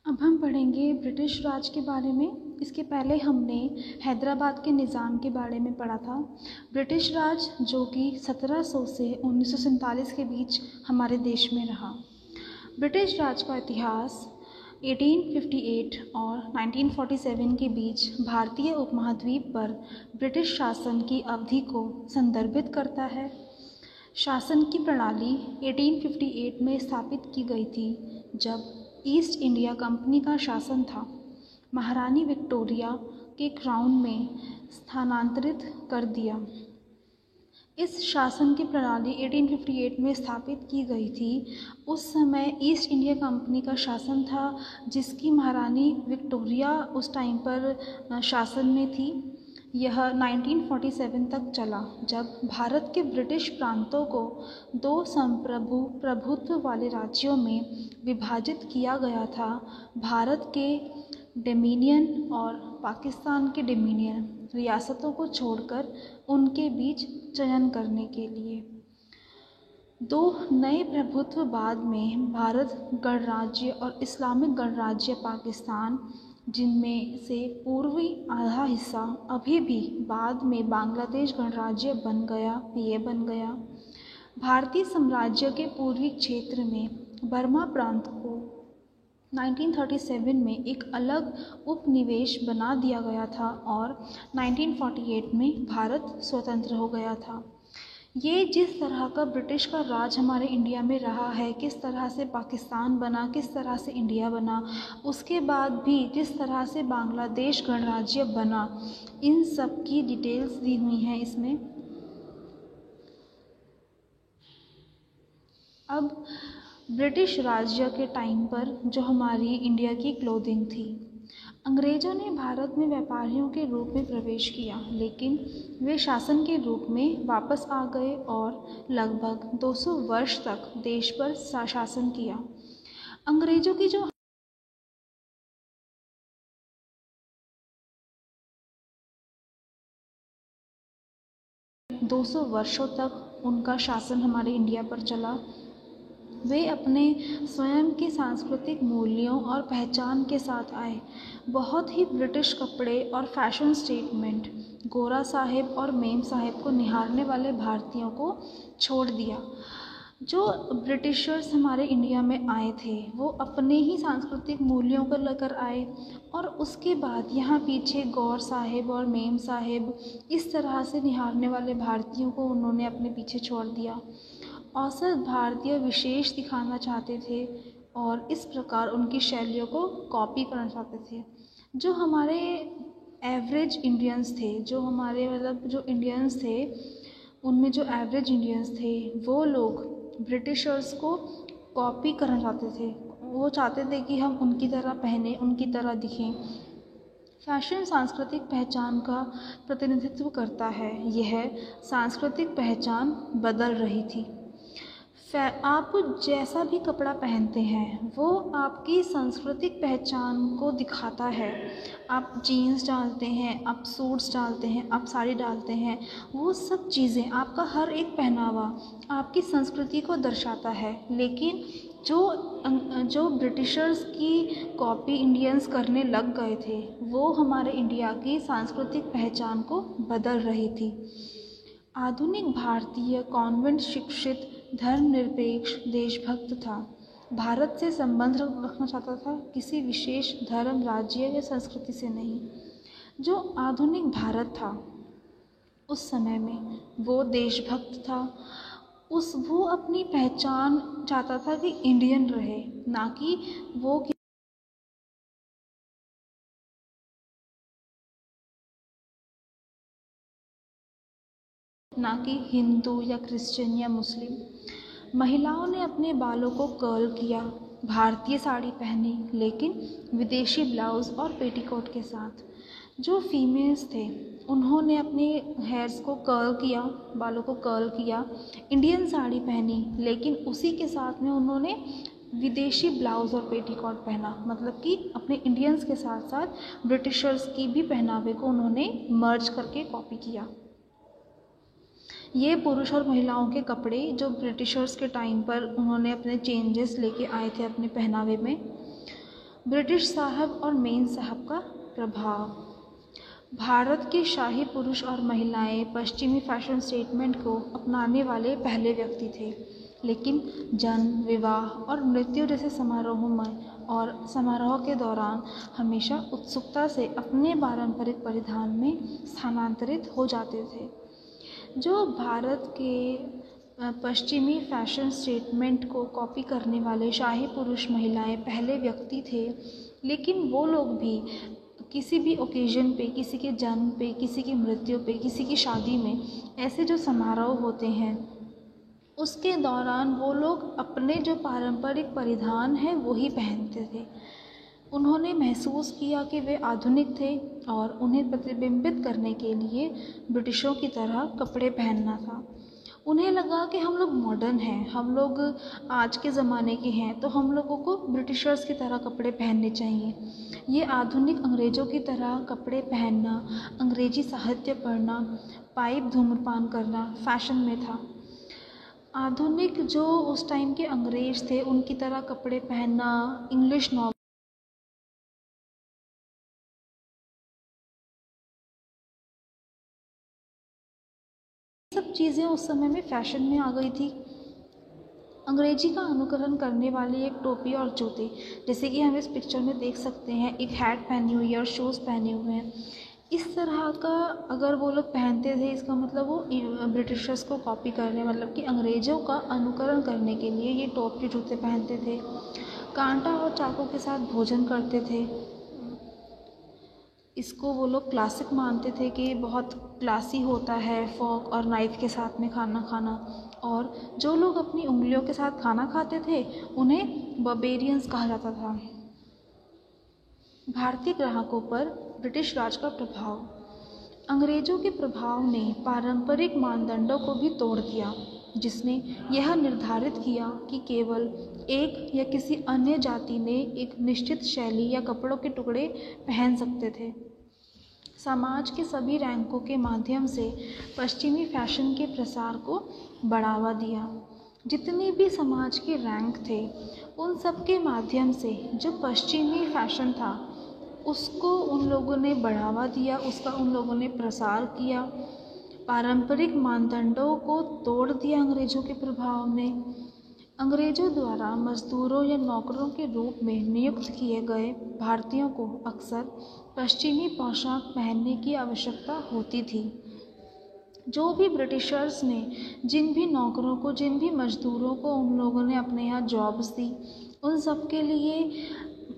अब हम पढ़ेंगे ब्रिटिश राज के बारे में। इसके पहले हमने हैदराबाद के निज़ाम के बारे में पढ़ा था। ब्रिटिश राज जो कि 1700 से 1947 के बीच हमारे देश में रहा। ब्रिटिश राज का इतिहास 1858 और 1947 के बीच भारतीय उपमहाद्वीप पर ब्रिटिश शासन की अवधि को संदर्भित करता है। शासन की प्रणाली 1858 में स्थापित की गई थी, जब ईस्ट इंडिया कंपनी का शासन था। महारानी विक्टोरिया के क्राउन में स्थानांतरित कर दिया। इस शासन की प्रणाली 1858 में स्थापित की गई थी। उस समय ईस्ट इंडिया कंपनी का शासन था, जिसकी महारानी विक्टोरिया उस टाइम पर शासन में थी। यह 1947 तक चला, जब भारत के ब्रिटिश प्रांतों को दो प्रभुत्व वाले राज्यों में विभाजित किया गया था, भारत के डोमिनियन और पाकिस्तान के डोमिनियन रियासतों को छोड़कर उनके बीच चयन करने के लिए। दो नए प्रभुत्व बाद में भारत गणराज्य और इस्लामिक गणराज्य पाकिस्तान, जिनमें से पूर्वी आधा हिस्सा अभी भी बाद में बांग्लादेश गणराज्य बन गया। भारतीय साम्राज्य के पूर्वी क्षेत्र में बर्मा प्रांत को 1937 में एक अलग उपनिवेश बना दिया गया था और 1948 में भारत स्वतंत्र हो गया था। ये जिस तरह का ब्रिटिश का राज हमारे इंडिया में रहा है, किस तरह से पाकिस्तान बना, किस तरह से इंडिया बना, उसके बाद भी जिस तरह से बांग्लादेश गणराज्य बना, इन सब की डिटेल्स दी हुई हैं इसमें। अब ब्रिटिश राज्य के टाइम पर जो हमारी इंडिया की क्लोथिंग थी, अंग्रेज़ों ने भारत में व्यापारियों के रूप में प्रवेश किया, लेकिन वे शासन के रूप में वापस आ गए और लगभग 200 वर्ष तक देश पर शासन किया। अंग्रेज़ों की जो 200 वर्षों तक उनका शासन हमारे इंडिया पर चला। वे अपने स्वयं के सांस्कृतिक मूल्यों और पहचान के साथ आए। बहुत ही ब्रिटिश कपड़े और फैशन स्टेटमेंट गोरा साहेब और मेम साहेब को निहारने वाले भारतीयों को छोड़ दिया। जो ब्रिटिशर्स हमारे इंडिया में आए थे, वो अपने ही सांस्कृतिक मूल्यों को लेकर आए और उसके बाद यहाँ पीछे गौर साहेब और मेम साहेब इस तरह से निहारने वाले भारतीयों को उन्होंने अपने पीछे छोड़ दिया। औसत भारतीय विशेष दिखाना चाहते थे और इस प्रकार उनकी शैलियों को कॉपी करना चाहते थे। जो हमारे एवरेज इंडियंस थे, जो हमारे जो इंडियंस थे, उनमें जो एवरेज इंडियंस थे, वो लोग ब्रिटिशर्स को कॉपी करना चाहते थे। वो चाहते थे कि हम उनकी तरह पहने, उनकी तरह दिखें। फैशन सांस्कृतिक पहचान का प्रतिनिधित्व करता है। यह सांस्कृतिक पहचान बदल रही थी। आप जैसा भी कपड़ा पहनते हैं, वो आपकी सांस्कृतिक पहचान को दिखाता है। आप जीन्स डालते हैं, आप सूट्स डालते हैं, आप साड़ी डालते हैं, वो सब चीज़ें, आपका हर एक पहनावा आपकी संस्कृति को दर्शाता है। लेकिन जो ब्रिटिशर्स की कॉपी इंडियंस करने लग गए थे, वो हमारे इंडिया की सांस्कृतिक पहचान को बदल रही थी। आधुनिक भारतीय कॉन्वेंट शिक्षित धर्मनिरपेक्ष देशभक्त था। भारत से संबंध रखना चाहता था, किसी विशेष धर्म, राज्य या संस्कृति से नहीं। जो आधुनिक भारत था उस समय में, वो देशभक्त था। वो अपनी पहचान चाहता था कि इंडियन रहे, ना कि वो ना कि हिंदू या क्रिश्चियन या मुस्लिम। महिलाओं ने अपने बालों को कर्ल किया, भारतीय साड़ी पहनी, लेकिन विदेशी ब्लाउज़ और पेटीकोट के साथ। जो फीमेल्स थे, उन्होंने अपने हेयर्स को कर्ल किया, बालों को कर्ल किया, इंडियन साड़ी पहनी, लेकिन उसी के साथ में उन्होंने विदेशी ब्लाउज़ और पेटीकोट पहना। मतलब कि अपने इंडियंस के साथ साथ ब्रिटिशर्स की भी पहनावे को उन्होंने मर्ज करके कॉपी किया। ये पुरुष और महिलाओं के कपड़े जो ब्रिटिशर्स के टाइम पर उन्होंने अपने चेंजेस लेके आए थे अपने पहनावे में। ब्रिटिश साहब और मेम साहब का प्रभाव। भारत के शाही पुरुष और महिलाएं पश्चिमी फैशन स्टेटमेंट को अपनाने वाले पहले व्यक्ति थे, लेकिन जन्म, विवाह और मृत्यु जैसे समारोह के दौरान हमेशा उत्सुकता से अपने पारंपरिक परिधान में स्थानांतरित हो जाते थे। जो भारत के पश्चिमी फैशन स्टेटमेंट को कॉपी करने वाले शाही पुरुष महिलाएं पहले व्यक्ति थे, लेकिन वो लोग भी किसी भी ओकेजन पे, किसी के जन्म पे, किसी की मृत्यु पे, किसी की शादी में ऐसे जो समारोह होते हैं उसके दौरान वो लोग अपने जो पारंपरिक परिधान है वो ही पहनते थे। उन्होंने महसूस किया कि वे आधुनिक थे और उन्हें प्रतिबिंबित करने के लिए ब्रिटिशों की तरह कपड़े पहनना था। उन्हें लगा कि हम लोग मॉडर्न हैं, हम लोग आज के ज़माने के हैं, तो हम लोगों को ब्रिटिशर्स की तरह कपड़े पहनने चाहिए। ये आधुनिक अंग्रेज़ों की तरह कपड़े पहनना, अंग्रेज़ी साहित्य पढ़ना, पाइप धूम्रपान करना फैशन में था। आधुनिक जो उस टाइम के अंग्रेज़ थे उनकी तरह कपड़े पहनना, इंग्लिश नॉवेल, सब चीज़ें उस समय में फ़ैशन में आ गई थी। अंग्रेजी का अनुकरण करने वाली एक टोपी और जूते, जैसे कि हम इस पिक्चर में देख सकते हैं, एक हैट पहनी हुई है और शूज़ पहने हुए हैं। इस तरह का अगर वो लोग पहनते थे, इसका मतलब वो ब्रिटिशर्स को कॉपी करने, मतलब कि अंग्रेज़ों का अनुकरण करने के लिए ये टोपी जूते पहनते थे। कांटा और चाकू के साथ भोजन करते थे। इसको वो लोग क्लासिक मानते थे कि बहुत क्लासी होता है फॉर्क और नाइफ़ के साथ में खाना खाना। और जो लोग अपनी उंगलियों के साथ खाना खाते थे उन्हें बार्बेरियंस कहा जाता था। भारतीय ग्राहकों पर ब्रिटिश राज का प्रभाव। अंग्रेज़ों के प्रभाव ने पारंपरिक मानदंडों को भी तोड़ दिया, जिसने यह निर्धारित किया कि केवल एक या किसी अन्य जाति ने एक निश्चित शैली या कपड़ों के टुकड़े पहन सकते थे। समाज के सभी रैंकों के माध्यम से पश्चिमी फैशन के प्रसार को बढ़ावा दिया। जितने भी समाज के रैंक थे उन सब के माध्यम से जो पश्चिमी फैशन था उसको उन लोगों ने बढ़ावा दिया, उसका उन लोगों ने प्रसार किया। पारंपरिक मानदंडों को तोड़ दिया अंग्रेज़ों के प्रभाव ने। अंग्रेज़ों द्वारा मजदूरों या नौकरों के रूप में नियुक्त किए गए भारतीयों को अक्सर पश्चिमी पोशाक पहनने की आवश्यकता होती थी। जो भी ब्रिटिशर्स ने जिन भी नौकरों को, जिन भी मजदूरों को उन लोगों ने अपने यहाँ जॉब्स दी, उन सब के लिए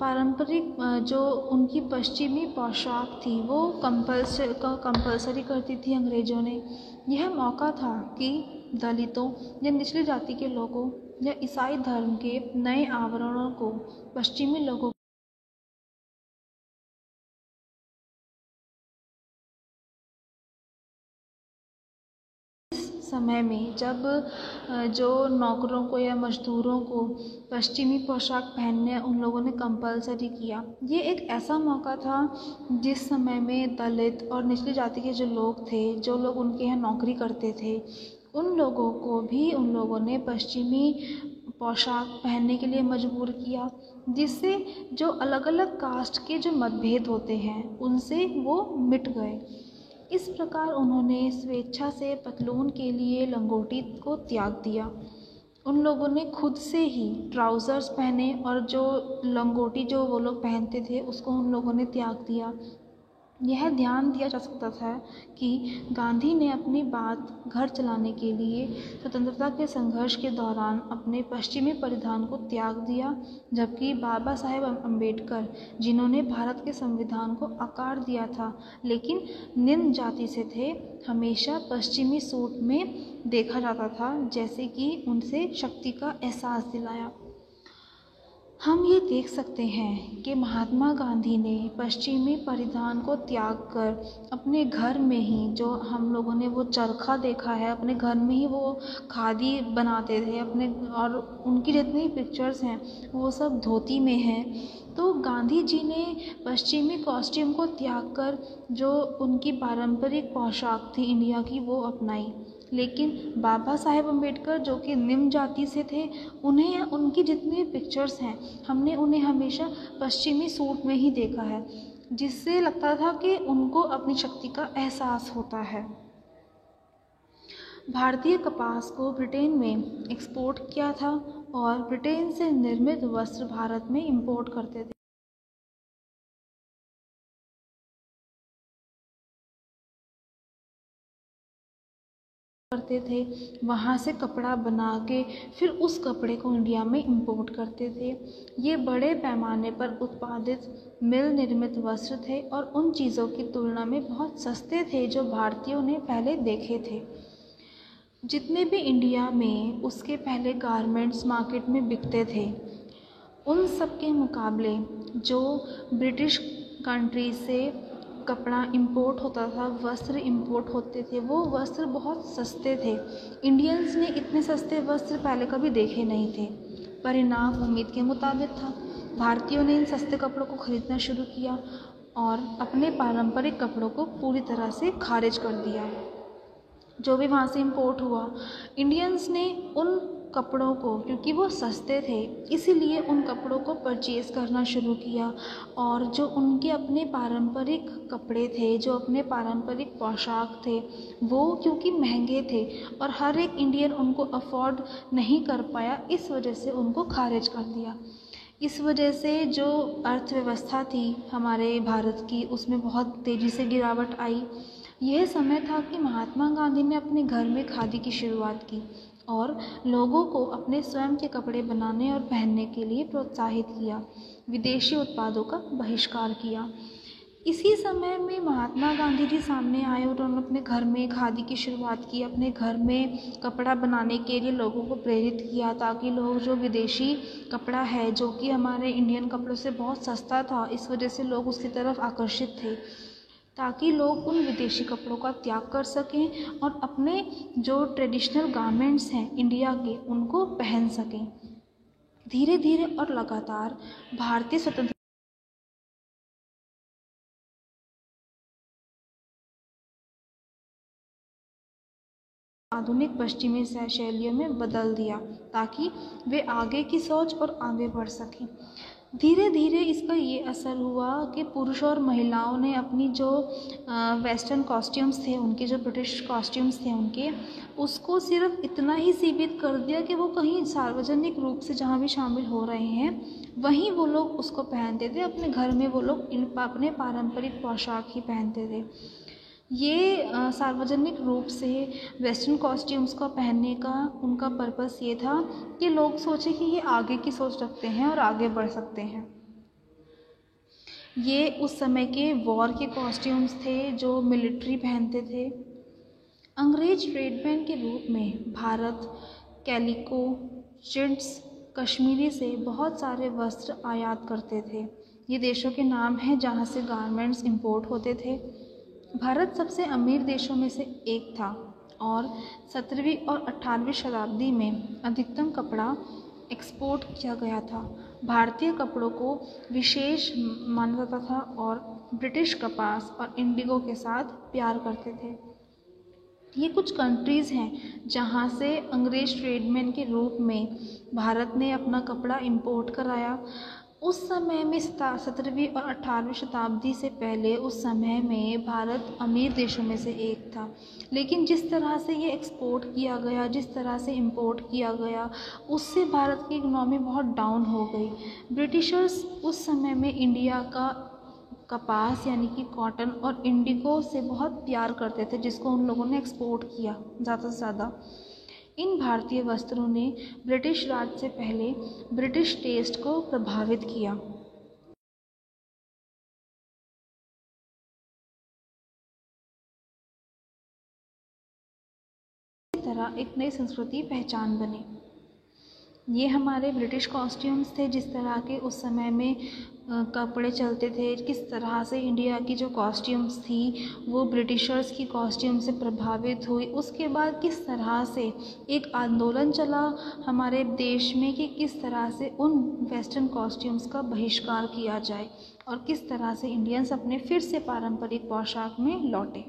पारंपरिक जो उनकी पश्चिमी पोशाक थी वो कंपल्सरी करती थी अंग्रेज़ों ने। यह मौका था कि दलितों या निचली जाति के लोगों या ईसाई धर्म के नए आवरणों को पश्चिमी लोगों समय में जब जो नौकरों को या मज़दूरों को पश्चिमी पोशाक पहनने उन लोगों ने कंपल्सरी किया। ये एक ऐसा मौका था जिस समय में दलित और निचली जाति के जो लोग थे, जो लोग उनके यहाँ नौकरी करते थे, उन लोगों को भी उन लोगों ने पश्चिमी पोशाक पहनने के लिए मजबूर किया, जिससे जो अलग अलग कास्ट के जो मतभेद होते हैं उनसे वो मिट गए। इस प्रकार उन्होंने स्वेच्छा से पतलून के लिए लंगोटी को त्याग दिया। उन लोगों ने खुद से ही ट्राउज़र्स पहने और जो लंगोटी जो वो लोग पहनते थे उसको उन लोगों ने त्याग दिया। यह ध्यान दिया जा सकता था कि गांधी ने अपनी बात घर चलाने के लिए स्वतंत्रता के संघर्ष के दौरान अपने पश्चिमी परिधान को त्याग दिया, जबकि बाबा साहेब अम्बेडकर, जिन्होंने भारत के संविधान को आकार दिया था लेकिन निम्न जाति से थे, हमेशा पश्चिमी सूट में देखा जाता था, जैसे कि उनसे शक्ति का एहसास दिलाया। हम ये देख सकते हैं कि महात्मा गांधी ने पश्चिमी परिधान को त्याग कर अपने घर में ही, जो हम लोगों ने वो चरखा देखा है, अपने घर में ही वो खादी बनाते थे अपने, और उनकी जितनी पिक्चर्स हैं वो सब धोती में हैं। तो गांधी जी ने पश्चिमी कॉस्ट्यूम को त्याग कर जो उनकी पारंपरिक पोशाक थी इंडिया की वो अपनाई। लेकिन बाबा साहेब अम्बेडकर जो कि निम्न जाति से थे, उन्हें उनकी जितनी पिक्चर्स हैं, हमने उन्हें हमेशा पश्चिमी सूट में ही देखा है, जिससे लगता था कि उनको अपनी शक्ति का एहसास होता है। भारतीय कपास को ब्रिटेन में एक्सपोर्ट किया था और ब्रिटेन से निर्मित वस्त्र भारत में इंपोर्ट करते थे। वहाँ से कपड़ा बना के फिर उस कपड़े को इंडिया में इंपोर्ट करते थे। ये बड़े पैमाने पर उत्पादित मिल निर्मित वस्त्र थे और उन चीज़ों की तुलना में बहुत सस्ते थे जो भारतीयों ने पहले देखे थे। जितने भी इंडिया में उसके पहले गारमेंट्स मार्केट में बिकते थे, उन सब के मुकाबले जो ब्रिटिश कंट्री से कपड़ा इंपोर्ट होता था, वस्त्र इंपोर्ट होते थे, वो वस्त्र बहुत सस्ते थे। इंडियंस ने इतने सस्ते वस्त्र पहले कभी देखे नहीं थे। परिणाम उम्मीद के मुताबिक था। भारतीयों ने इन सस्ते कपड़ों को खरीदना शुरू किया और अपने पारंपरिक कपड़ों को पूरी तरह से खारिज कर दिया। जो भी वहाँ से इंपोर्ट हुआ, इंडियंस ने उन कपड़ों को, क्योंकि वो सस्ते थे, इसीलिए उन कपड़ों को परचेज़ करना शुरू किया और जो उनके अपने पारंपरिक कपड़े थे, जो अपने पारंपरिक पोशाक थे, वो क्योंकि महंगे थे और हर एक इंडियन उनको अफोर्ड नहीं कर पाया, इस वजह से उनको खारिज कर दिया। इस वजह से जो अर्थव्यवस्था थी हमारे भारत की, उसमें बहुत तेज़ी से गिरावट आई। यह समय था कि महात्मा गांधी ने अपने घर में खादी की शुरुआत की और लोगों को अपने स्वयं के कपड़े बनाने और पहनने के लिए प्रोत्साहित किया, विदेशी उत्पादों का बहिष्कार किया। इसी समय में महात्मा गांधी जी सामने आए और उन्होंने अपने घर में खादी की शुरुआत की, अपने घर में कपड़ा बनाने के लिए लोगों को प्रेरित किया, ताकि लोग जो विदेशी कपड़ा है, जो कि हमारे इंडियन कपड़ों से बहुत सस्ता था, इस वजह से लोग उसकी तरफ आकर्षित थे, ताकि लोग उन विदेशी कपड़ों का त्याग कर सकें और अपने जो ट्रेडिशनल गारमेंट्स हैं इंडिया के, उनको पहन सकें। धीरे धीरे और लगातार भारतीय स्वतंत्रता आधुनिक पश्चिमी शैलियों में बदल दिया, ताकि वे आगे की सोच और आगे बढ़ सकें। धीरे धीरे इसका ये असर हुआ कि पुरुष और महिलाओं ने अपनी जो वेस्टर्न कॉस्ट्यूम्स थे, उनके जो ब्रिटिश कॉस्ट्यूम्स थे उनके, उसको सिर्फ इतना ही सीमित कर दिया कि वो कहीं सार्वजनिक रूप से जहाँ भी शामिल हो रहे हैं, वहीं वो लोग उसको पहनते थे। अपने घर में वो लोग अपने पारंपरिक पोशाक ही पहनते थे। ये सार्वजनिक रूप से वेस्टर्न कॉस्ट्यूम्स को पहनने का उनका पर्पस ये था कि लोग सोचें कि ये आगे की सोच रखते हैं और आगे बढ़ सकते हैं। ये उस समय के वॉर के कॉस्ट्यूम्स थे जो मिलिट्री पहनते थे। अंग्रेज ट्रेडमैन के रूप में भारत कैलिको, चिड्स, कश्मीरी से बहुत सारे वस्त्र आयात करते थे। ये देशों के नाम हैं जहाँ से गारमेंट्स इंपोर्ट होते थे। भारत सबसे अमीर देशों में से एक था और 17वीं और 18वीं शताब्दी में अधिकतम कपड़ा एक्सपोर्ट किया गया था। भारतीय कपड़ों को विशेष माना जाता था और ब्रिटिश कपास और इंडिगो के साथ प्यार करते थे। ये कुछ कंट्रीज़ हैं जहाँ से अंग्रेज ट्रेडमैन के रूप में भारत ने अपना कपड़ा इंपोर्ट कराया। उस समय में 17वीं और 18वीं शताब्दी से पहले उस समय में भारत अमीर देशों में से एक था, लेकिन जिस तरह से ये एक्सपोर्ट किया गया, जिस तरह से इंपोर्ट किया गया, उससे भारत की इकनॉमी बहुत डाउन हो गई। ब्रिटिशर्स उस समय में इंडिया का कपास यानी कि कॉटन और इंडिगो से बहुत प्यार करते थे, जिसको उन लोगों ने एक्सपोर्ट किया ज़्यादा से ज़्यादा। इन भारतीय वस्त्रों ने ब्रिटिश राज से पहले ब्रिटिश टेस्ट को प्रभावित किया। इस तरह एक नई संस्कृति पहचान बनी। ये हमारे ब्रिटिश कॉस्ट्यूम्स थे, जिस तरह के उस समय में कपड़े चलते थे, किस तरह से इंडिया की जो कॉस्ट्यूम्स थी वो ब्रिटिशर्स की कॉस्ट्यूम से प्रभावित हुई। उसके बाद किस तरह से एक आंदोलन चला हमारे देश में कि किस तरह से उन वेस्टर्न कॉस्ट्यूम्स का बहिष्कार किया जाए और किस तरह से इंडियंस अपने फिर से पारंपरिक पोशाक में लौटे।